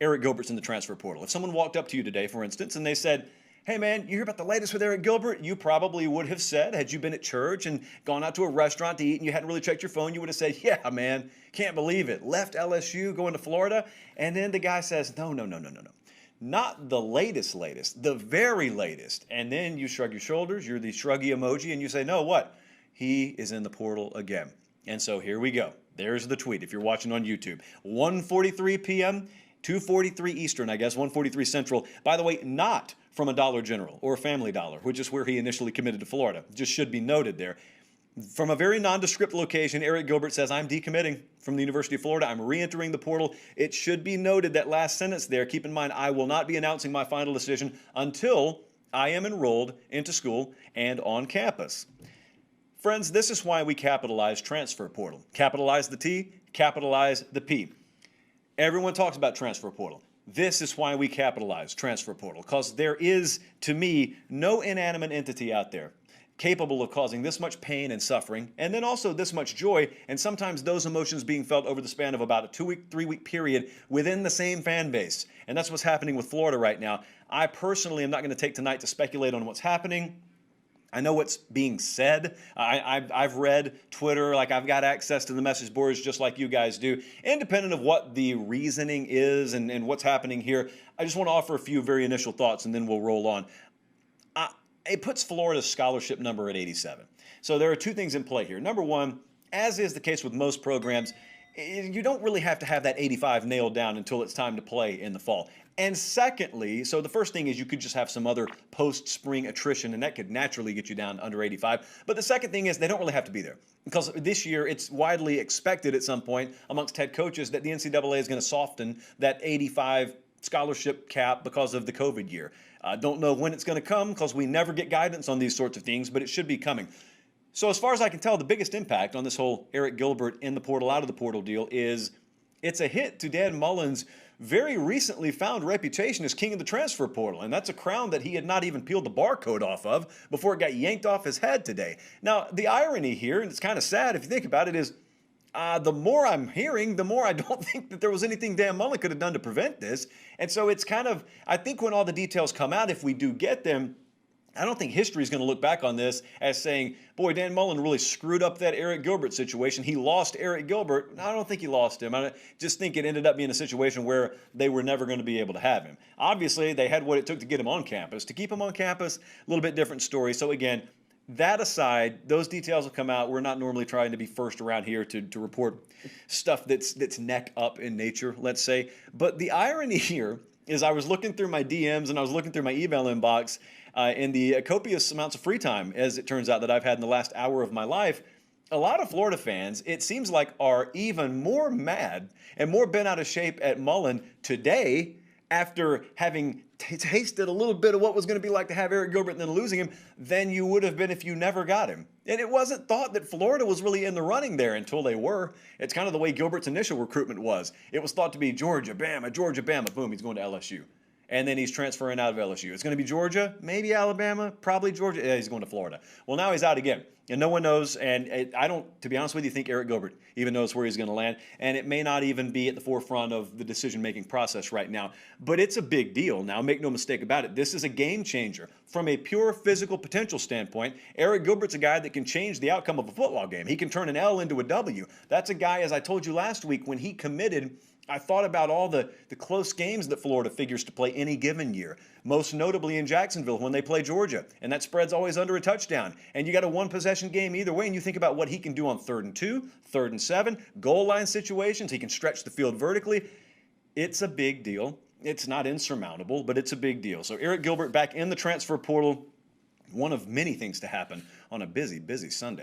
Arik Gilbert's in the transfer portal. If someone walked up to you today, for instance, and they said, hey man, you hear about the latest with Arik Gilbert? You probably would have said, had you been at church and gone out to a restaurant to eat and you hadn't really checked your phone, you would have said, yeah man, can't believe it. Left LSU, going to Florida. And then the guy says, no. Not the latest, the very latest. And then you shrug your shoulders, you're the shruggy emoji, and you say, no, what? He is in the portal again. And so here we go. There's the tweet if you're watching on YouTube. 1:43 p.m., 2:43 Eastern, I guess, 1:43 Central. By the way, not from a Dollar General or a Family Dollar, which is where he initially committed to Florida. Just should be noted there. From a very nondescript location, Arik Gilbert says, I'm decommitting from the University of Florida. I'm re-entering the portal. It should be noted that last sentence there, keep in mind, I will not be announcing my final decision until I am enrolled into school and on campus. Friends, this is why we capitalize transfer portal. Capitalize the T, capitalize the P. Everyone talks about transfer portal. This is why we capitalize transfer portal, because there is, to me, no inanimate entity out there capable of causing this much pain and suffering, and then also this much joy, and sometimes those emotions being felt over the span of about a 2-week, 3-week period within the same fan base. And that's what's happening with Florida right now. I personally am not going to take tonight to speculate on what's happening. I know what's being said. I've read Twitter, like I've got access to the message boards just like you guys do. Independent of what the reasoning is and what's happening here, I just want to offer a few very initial thoughts and then we'll roll on. It puts Florida's scholarship number at 87. So there are two things in play here. Number one, as is the case with most programs, you don't really have to have that 85 nailed down until it's time to play in the fall. And secondly, so the first thing is you could just have some other post-spring attrition, and that could naturally get you down under 85. But the second thing is they don't really have to be there, because this year it's widely expected at some point amongst head coaches that the NCAA is going to soften that 85 scholarship cap because of the COVID year. Don't know when it's going to come because we never get guidance on these sorts of things, but it should be coming. So as far as I can tell, the biggest impact on this whole Arik Gilbert in the portal, out of the portal deal is it's a hit to Dan Mullen's very recently found reputation as king of the transfer portal. And that's a crown that he had not even peeled the barcode off of before it got yanked off his head today. Now, the irony here, and it's kind of sad if you think about it, is the more I'm hearing, the more I don't think that there was anything Dan Mullen could have done to prevent this. And so it's kind of, I think when all the details come out, if we do get them, I don't think history is going to look back on this as saying, boy, Dan Mullen really screwed up that Arik Gilbert situation. He lost Arik Gilbert. I don't think he lost him. I just think it ended up being a situation where they were never going to be able to have him. Obviously, they had what it took to get him on campus. To keep him on campus, a little bit different story. So again, that aside, those details will come out. We're not normally trying to be first around here to report stuff that's neck up in nature, let's say. But the irony here is I was looking through my DMs and I was looking through my email inbox in the copious amounts of free time, as it turns out, that I've had in the last hour of my life. A lot of Florida fans, it seems like, are even more mad and more bent out of shape at Mullen today after having tasted a little bit of what was going to be like to have Arik Gilbert and then losing him than you would have been if you never got him. And it wasn't thought that Florida was really in the running there until they were. It's kind of the way Gilbert's initial recruitment was. It was thought to be Georgia, Bama, boom, he's going to LSU. And then he's transferring out of LSU. It's going to be Georgia, maybe Alabama, probably Georgia. Yeah, he's going to Florida. Well, now he's out again, and no one knows. And I don't, to be honest with you, think Arik Gilbert even knows where he's going to land. And it may not even be at the forefront of the decision-making process right now. But it's a big deal. Now, make no mistake about it. This is a game changer. From a pure physical potential standpoint, Arik Gilbert's a guy that can change the outcome of a football game. He can turn an L into a W. That's a guy, as I told you last week, when he committed, I thought about all the close games that Florida figures to play any given year, most notably in Jacksonville when they play Georgia, and that spread's always under a touchdown. And you got a one-possession game either way, and you think about what he can do on 3rd and 2, 3rd and 7, goal line situations. He can stretch the field vertically. It's a big deal. It's not insurmountable, but it's a big deal. So Arik Gilbert back in the transfer portal, one of many things to happen on a busy, busy Sunday.